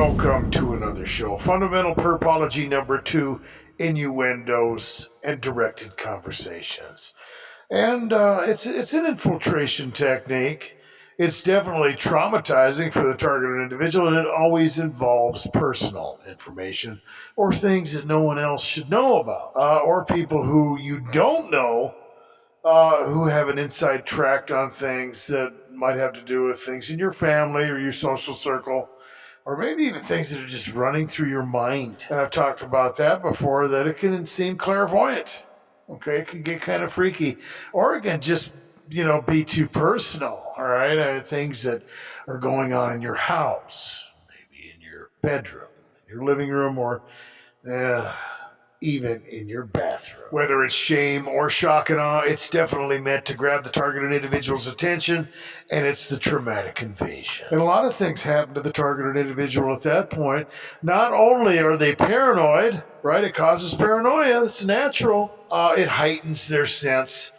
Welcome to another show. Fundamental Perp-ology number 2, Innuendos and Directed Conversations. And it's an infiltration technique. It's definitely traumatizing for the targeted individual, and it always involves personal information or things that no one else should know about, or people who you don't know who have an inside track on things that might have to do with things in your family or your social circle, or maybe even things that are just running through your mind. And I've talked about that before, that it can seem clairvoyant. Okay, it can get kind of freaky, or it can just, be too personal. All right, things that are going on in your house, maybe in your bedroom, your living room, or even in your bathroom. Whether it's shame or shock and awe, it's definitely meant to grab the targeted individual's attention, and it's the traumatic invasion. And a lot of things happen to the targeted individual at that point. Not only are they paranoid, right? It causes paranoia. It's natural. It heightens their sense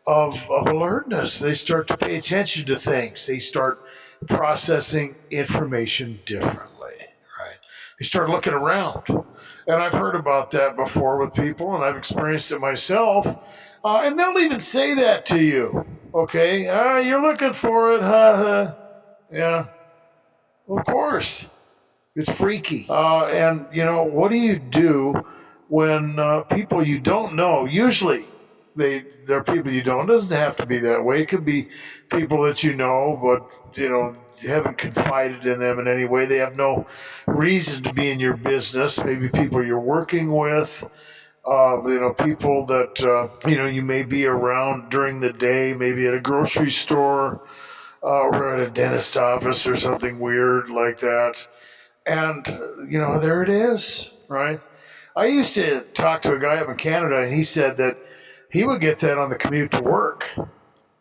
of alertness. They start to pay attention to things. They start processing information differently. They start looking around. And I've heard about that before with people, and I've experienced it myself. And they'll even say that to you. Okay, you're looking for it, yeah, of course. It's freaky. And, what do you do when people you don't know, usually they're people you don't, it doesn't have to be that way. It could be people that you know, but, you haven't confided in them in any way. They have no reason to be in your business. Maybe people you're working with, people that, you may be around during the day, maybe at a grocery store or at a dentist office or something weird like that. And, there it is, right? I used to talk to a guy up in Canada, and he said that he would get that on the commute to work. All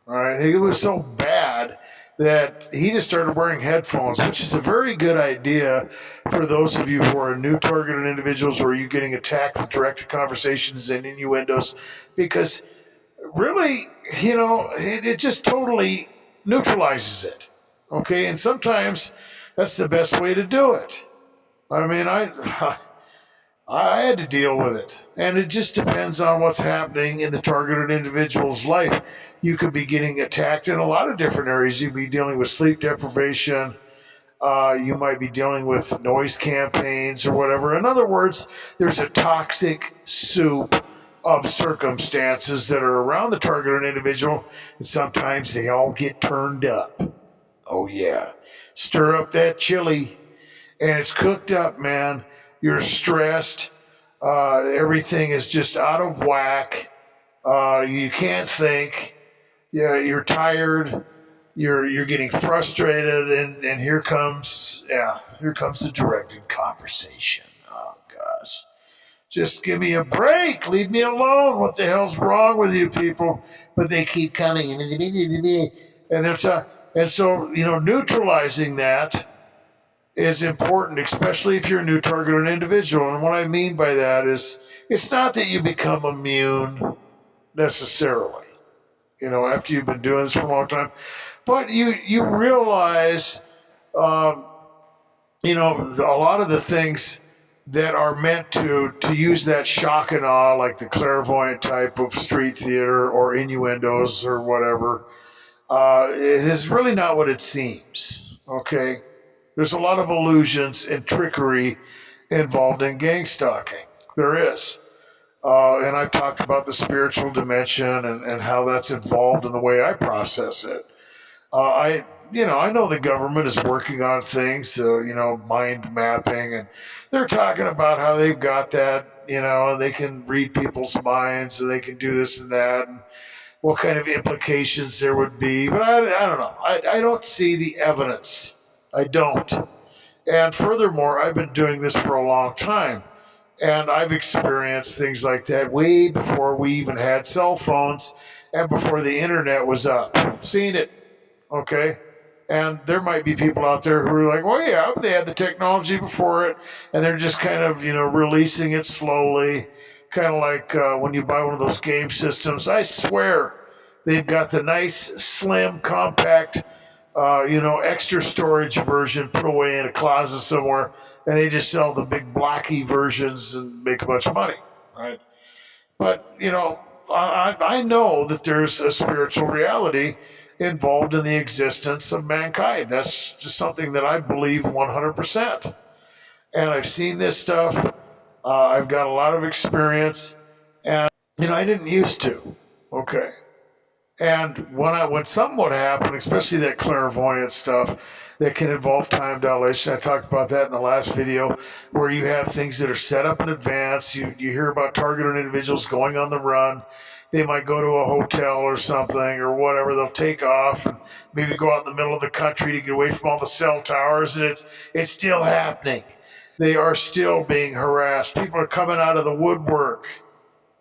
right, it was so bad that he just started wearing headphones, which is a very good idea for those of you who are new targeted individuals where you're getting attacked with directed conversations and innuendos, because really, it just totally neutralizes it. Okay, and sometimes that's the best way to do it. I mean, I had to deal with it. And it just depends on what's happening in the targeted individual's life. You could be getting attacked in a lot of different areas. You'd be dealing with sleep deprivation. You might be dealing with noise campaigns or whatever. In other words, there's a toxic soup of circumstances that are around the targeted individual, and sometimes they all get turned up. Oh, yeah. Stir up that chili, and it's cooked up, man. You're stressed. Everything is just out of whack. You can't think. Yeah, you're tired. You're getting frustrated, and here comes the directed conversation. Oh gosh, just give me a break. Leave me alone. What the hell's wrong with you people? But they keep coming, and so neutralizing that is important, especially if you're a new targeted individual. And what I mean by that is, it's not that you become immune necessarily, after you've been doing this for a long time, but you realize, a lot of the things that are meant to use that shock and awe, like the clairvoyant type of street theater or innuendos or whatever, it is really not what it seems, okay? There's a lot of illusions and trickery involved in gangstalking. There is. And I've talked about the spiritual dimension and how that's involved in the way I process it. I know the government is working on things, mind mapping, and they're talking about how they've got that, and they can read people's minds, and they can do this and that, and what kind of implications there would be. But I don't know. I don't see the evidence. I don't. And furthermore, I've been doing this for a long time. And I've experienced things like that way before we even had cell phones and before the internet was up. Seen it. Okay? And there might be people out there who are like, well, yeah, they had the technology before it, and they're just kind of, releasing it slowly. Kind of like when you buy one of those game systems. I swear they've got the nice, slim, compact, extra storage version put away in a closet somewhere. and they just sell the big blocky versions and make a bunch of money, right? But, I know that there's a spiritual reality involved in the existence of mankind. That's just something that I believe 100%. And I've seen this stuff. I've got a lot of experience, and I didn't used to. Okay. And when something would happen, especially that clairvoyant stuff that can involve time dilation, I talked about that in the last video, where you have things that are set up in advance. You hear about targeted individuals going on the run. They might go to a hotel or something or whatever. They'll take off and maybe go out in the middle of the country to get away from all the cell towers, and it's still happening. They are still being harassed. People are coming out of the woodwork.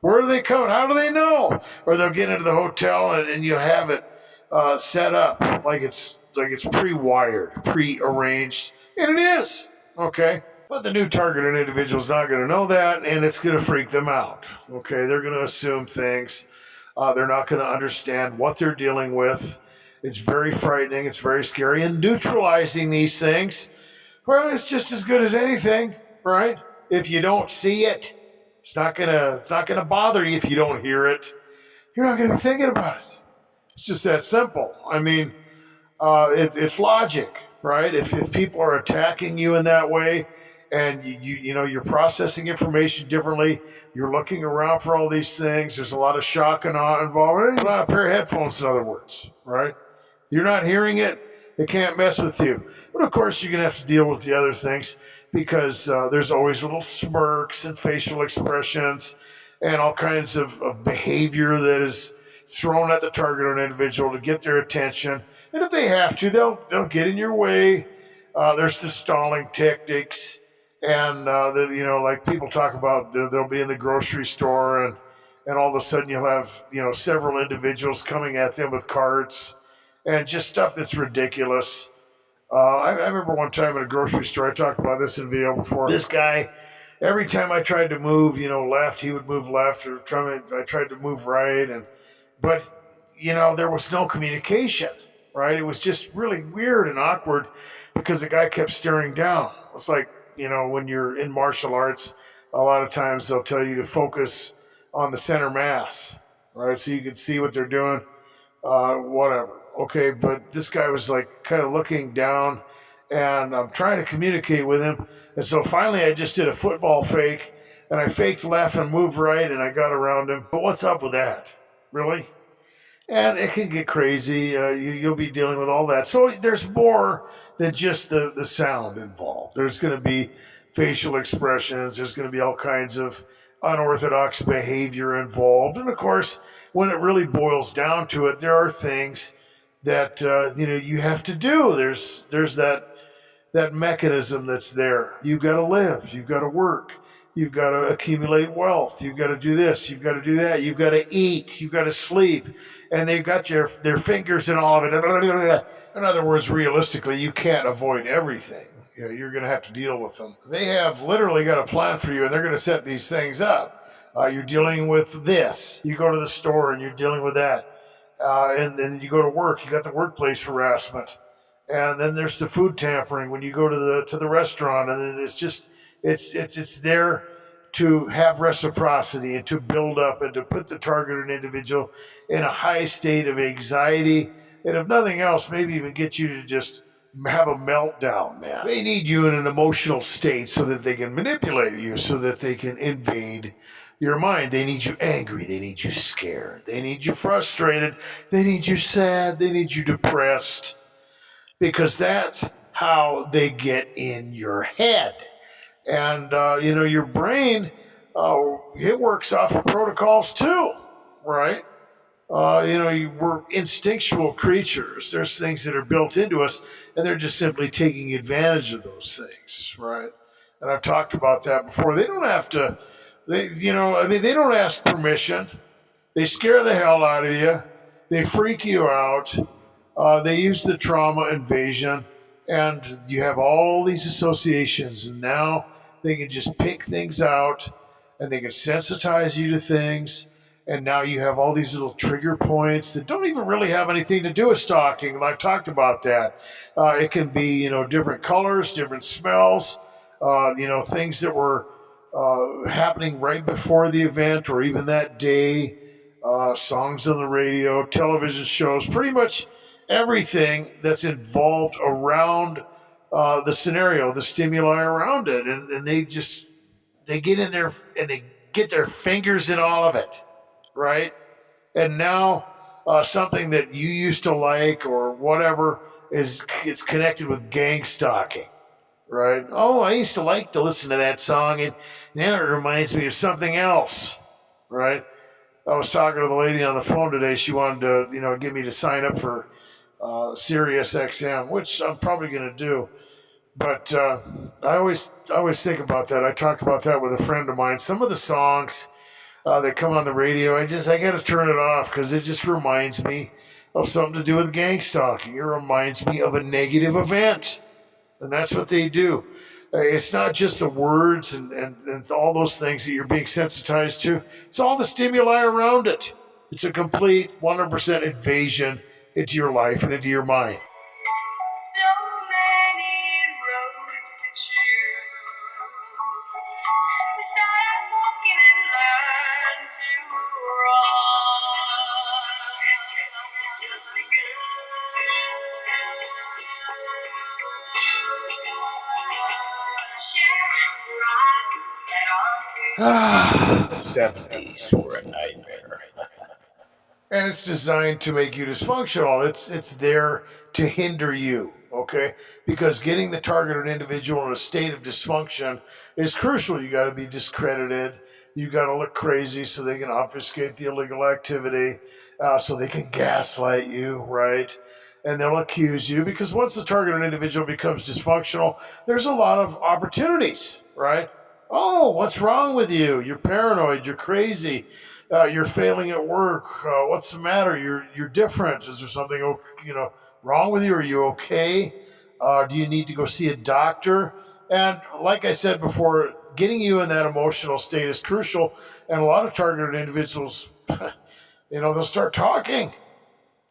Where are they coming? How do they know? Or they'll get into the hotel and you have it set up like it's pre-wired, pre-arranged, and it is. Okay, but the new targeted individual is not going to know that, and it's going to freak them out. Okay, they're going to assume things. They're not going to understand what they're dealing with. It's very frightening. It's very scary. And neutralizing these things, well, it's just as good as anything, right? If you don't see it. It's not gonna bother you if you don't hear it. You're not gonna be thinking about it. It's just that simple. I mean, it's logic, right? If people are attacking you in that way, and you're processing information differently, you're looking around for all these things. There's a lot of shock and awe involved. A lot of pair of headphones, in other words, right? You're not hearing it. It can't mess with you. But of course, you're gonna have to deal with the other things, because there's always little smirks and facial expressions and all kinds of behavior that is thrown at the targeted individual to get their attention. And if they have to, they'll get in your way. There's the stalling tactics, and like people talk about, they'll be in the grocery store, and all of a sudden you'll have several individuals coming at them with carts and just stuff that's ridiculous. I remember one time at a grocery store, I talked about this in video before. This guy, every time I tried to move, left, he would move left, or I tried to move right, but there was no communication, right? It was just really weird and awkward because the guy kept staring down. It's like, when you're in martial arts, a lot of times they'll tell you to focus on the center mass, right? So you can see what they're doing, whatever. Okay, but this guy was like kind of looking down, and I'm trying to communicate with him. And so finally I just did a football fake, and I faked left and moved right, and I got around him. But what's up with that? Really? And it can get crazy. You'll be dealing with all that. So there's more than just the sound involved. There's going to be facial expressions. There's going to be all kinds of unorthodox behavior involved. And of course, when it really boils down to it, there are things that you have to do. There's that mechanism that's there. You've got to live. You've got to work. You've got to accumulate wealth. You've got to do this. You've got to do that. You've got to eat. You've got to sleep. And they've got their fingers in all of it. In other words, realistically, you can't avoid everything. You're going to have to deal with them. They have literally got a plan for you, and they're going to set these things up. You're dealing with this. You go to the store, and you're dealing with that. And then you go to work, you got the workplace harassment, and then there's the food tampering when you go to the restaurant, and it's just it's there to have reciprocity and to build up and to put the targeted individual in a high state of anxiety, and if nothing else, maybe even get you to just have a meltdown, man. They need you in an emotional state so that they can manipulate you, so that they can invade your mind. They need you angry. They need you scared. They need you frustrated. They need you sad. They need you depressed, because that's how they get in your head. And, your brain, it works off of protocols too, right? We're instinctual creatures. There's things that are built into us, and they're just simply taking advantage of those things, right? And I've talked about that before. They don't have to. They don't ask permission. They scare the hell out of you. They freak you out. They use the trauma invasion, and you have all these associations, and now they can just pick things out, and they can sensitize you to things, and now you have all these little trigger points that don't even really have anything to do with stalking, and I've talked about that. It can be, different colors, different smells, things that were happening right before the event or even that day, songs on the radio, television shows, pretty much everything that's involved around the scenario, the stimuli around it. And they get in there and they get their fingers in all of it, right? And now something that you used to like or whatever is connected with gang stalking, right? Oh, I used to like to listen to that song, and now it reminds me of something else, right? I was talking to the lady on the phone today. She wanted to, get me to sign up for Sirius XM, which I'm probably going to do. But I always think about that. I talked about that with a friend of mine. Some of the songs that come on the radio, I got to turn it off because it just reminds me of something to do with gang stalking. It reminds me of a negative event. And that's what they do. It's not just the words and all those things that you're being sensitized to. It's all the stimuli around it. It's a complete 100% invasion into your life and into your mind. So many roads to choose. We started walking and learned to run. Just The 70s were a nightmare. And it's designed to make you dysfunctional. It's there to hinder you, okay? Because getting the targeted individual in a state of dysfunction is crucial. You got to be discredited. You got to look crazy so they can obfuscate the illegal activity, so they can gaslight you, right? And they'll accuse you because once the targeted individual becomes dysfunctional, there's a lot of opportunities, right? Oh, what's wrong with you? You're paranoid. You're crazy. You're failing at work. What's the matter? You're different. Is there something wrong with you? Are you okay? Do you need to go see a doctor? And like I said before, getting you in that emotional state is crucial. And a lot of targeted individuals, they'll start talking.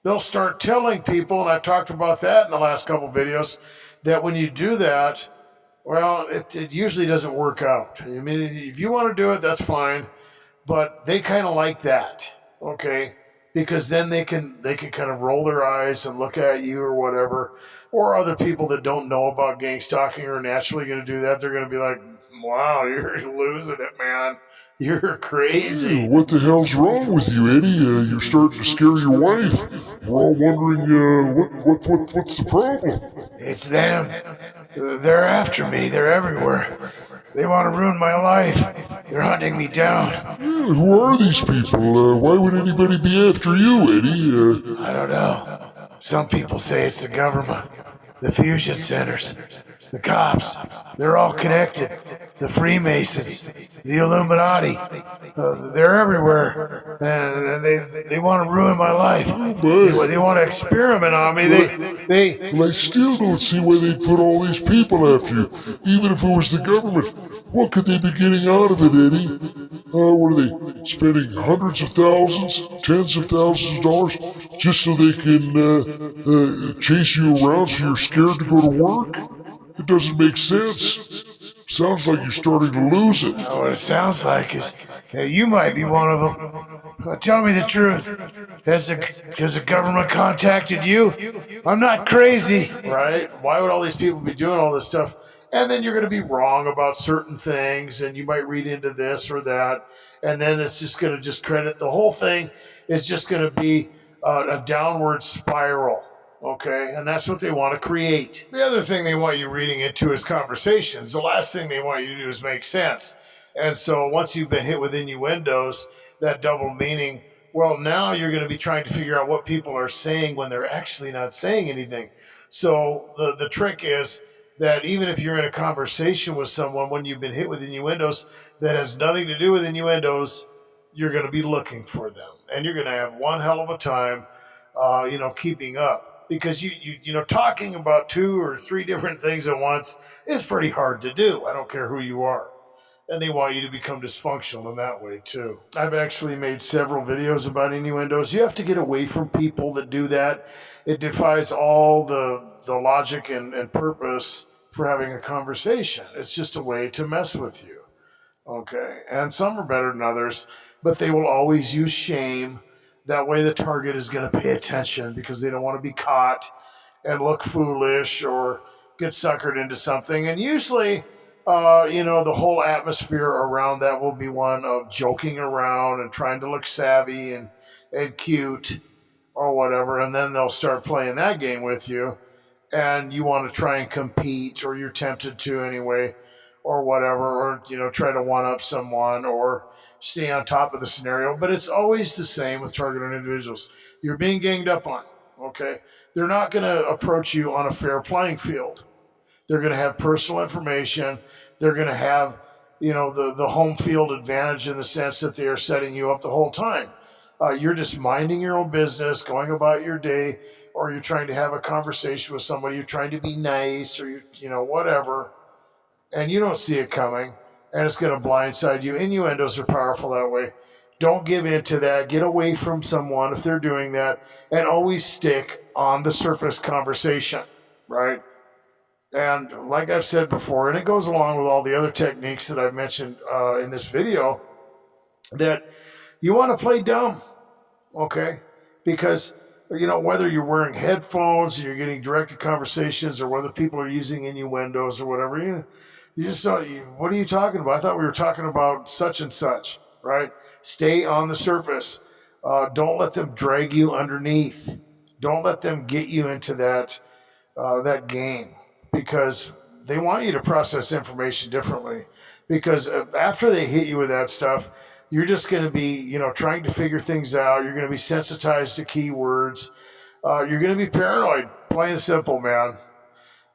They'll start telling people, and I've talked about that in the last couple of videos, that when you do that, well, it usually doesn't work out. I mean, if you want to do it, that's fine. But they kind of like that, okay? Because then they can kind of roll their eyes and look at you or whatever. Or other people that don't know about gang stalking are naturally going to do that. They're going to be like, wow, you're losing it, man. You're crazy. What the hell's wrong with you, Eddie? You're starting to scare your wife. We're all wondering, what's the problem? It's them. They're after me. They're everywhere. They want to ruin my life. They're hunting me down. Yeah, who are these people? Why would anybody be after you, Eddie? I don't know. Some people say it's the government, the fusion centers, the cops. They're all connected. The Freemasons, the Illuminati. They're everywhere. And they want to ruin my life. They want to experiment on me. Well, I still don't see why they'd put all these people after you, even if it was the government. What could they be getting out of it, Eddie? What are they spending hundreds of thousands, tens of thousands of dollars just so they can chase you around so you're scared to go to work? It doesn't make sense. Sounds like you're starting to lose it. What it sounds like is you might be one of them. Tell me the truth. Has the government contacted you? I'm not crazy, right? Why would all these people be doing all this stuff? And then you're going to be wrong about certain things, and you might read into this or that, and then it's just going to discredit the whole thing. Is just going to be a downward spiral. Okay, and that's what they want to create. The other thing they want you reading into is conversations. The last thing they want you to do is make sense. And so once you've been hit with innuendos, that double meaning, well, now you're going to be trying to figure out what people are saying when they're actually not saying anything. So the trick is that even if you're in a conversation with someone when you've been hit with innuendos that has nothing to do with innuendos, you're going to be looking for them. And you're going to have one hell of a time, keeping up. Because talking about 2 or 3 different things at once is pretty hard to do. I don't care who you are. And they want you to become dysfunctional in that way too. I've actually made several videos about innuendos. You have to get away from people that do that. It defies all the logic and purpose for having a conversation. It's just a way to mess with you. Okay. And some are better than others, but they will always use shame. That way the target is going to pay attention because they don't want to be caught and look foolish or get suckered into something. And usually, the whole atmosphere around that will be one of joking around and trying to look savvy and cute or whatever. And then they'll start playing that game with you. And you want to try and compete, or you're tempted to anyway, or whatever, or try to one up someone or stay on top of the scenario. But it's always the same with targeted individuals. You're being ganged up on. Okay, they're not going to approach you on a fair playing field. They're going to have personal information. They're going to have the home field advantage in the sense that they are setting you up the whole time. You're just minding your own business, going about your day, or you're trying to have a conversation with somebody. You're trying to be nice, or whatever, and you don't see it coming, and it's going to blindside you. Innuendos are powerful that way. Don't give in to that. Get away from someone if they're doing that, and always stick on the surface conversation, right? And like I've said before, and it goes along with all the other techniques that I've mentioned in this video, that you want to play dumb, okay? Because, whether you're wearing headphones and you're getting directed conversations, or whether people are using innuendos or whatever, you just don't, what are you talking about? I thought we were talking about such and such, right? Stay on the surface. Don't let them drag you underneath. Don't let them get you into that game, because they want you to process information differently. Because after they hit you with that stuff, you're just going to be, trying to figure things out. You're going to be sensitized to keywords. You're going to be paranoid. Plain and simple, man.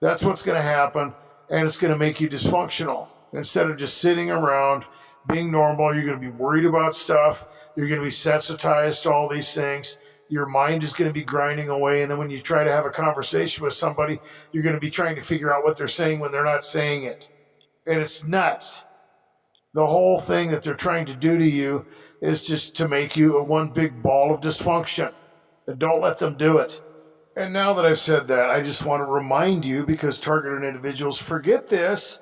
That's what's going to happen, and it's going to make you dysfunctional. Instead of just sitting around being normal, you're going to be worried about stuff. You're going to be sensitized to all these things. Your mind is going to be grinding away, and then when you try to have a conversation with somebody, you're going to be trying to figure out what they're saying when they're not saying it. And it's nuts. The whole thing that they're trying to do to you is just to make you a one big ball of dysfunction. And don't let them do it. And now that I've said that, I just want to remind you, because targeted individuals forget this,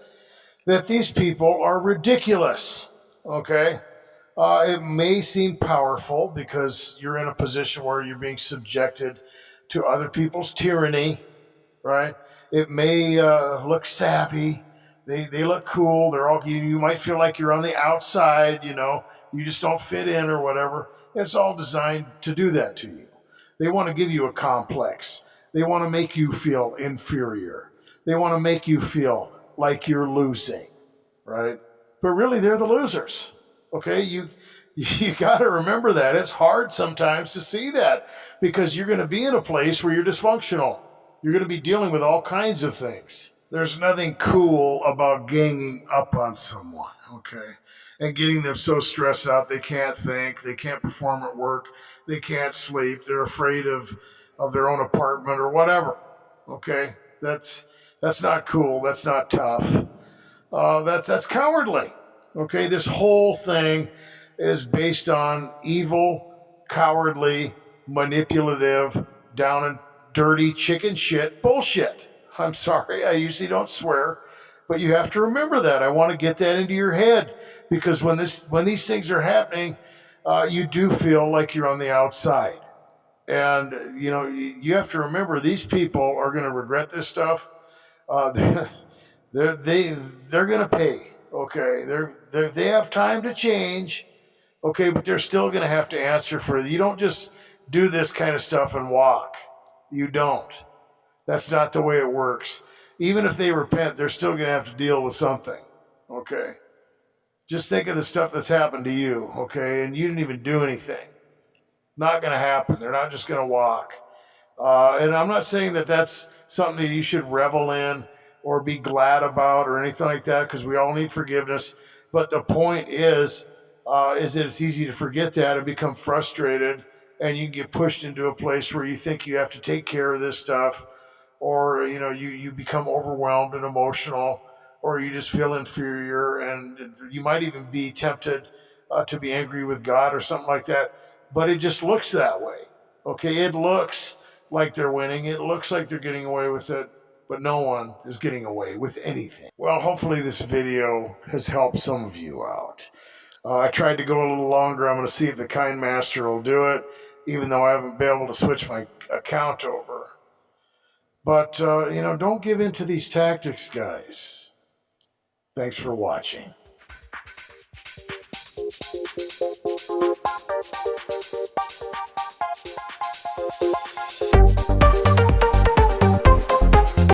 that these people are ridiculous, okay? It may seem powerful because you're in a position where you're being subjected to other people's tyranny, right? It may look savvy. They look cool. They're all, you might feel like you're on the outside, you just don't fit in or whatever. It's all designed to do that to you. They want to give you a complex. They want to make you feel inferior. They want to make you feel like you're losing, right? But really, they're the losers. Okay, you got to remember that. It's hard sometimes to see that, because you're going to be in a place where you're dysfunctional. You're going to be dealing with all kinds of things. There's nothing cool about ganging up on someone, okay, and getting them so stressed out they can't think, they can't perform at work, they can't sleep, they're afraid of their own apartment or whatever, okay? That's not cool. That's not tough. That's cowardly. Okay, this whole thing is based on evil, cowardly, manipulative, down and dirty chicken shit bullshit. I'm sorry, I usually don't swear, but you have to remember that. I want to get that into your head, because when these things are happening, you do feel like you're on the outside. And you have to remember, these people are going to regret this stuff. They're going to pay. Okay, they have time to change. Okay, but they're still going to have to answer for it. You don't just do this kind of stuff and walk. You don't. That's not the way it works. Even if they repent, they're still going to have to deal with something. Okay, just think of the stuff that's happened to you. Okay, and you didn't even do anything. Not going to happen. They're not just going to walk. And I'm not saying that that's something that you should revel in or be glad about or anything like that, because we all need forgiveness. But the point is that it's easy to forget that and become frustrated, and you get pushed into a place where you think you have to take care of this stuff, or you become overwhelmed and emotional, or you just feel inferior, and you might even be tempted to be angry with God or something like that. But it just looks that way. Okay, it looks like they're winning. It looks like they're getting away with it. but no one is getting away with anything. Well, hopefully this video has helped some of you out. I tried to go a little longer. I'm going to see if the Kind Master will do it, even though I haven't been able to switch my account over. But, don't give in to these tactics, guys. Thanks for watching.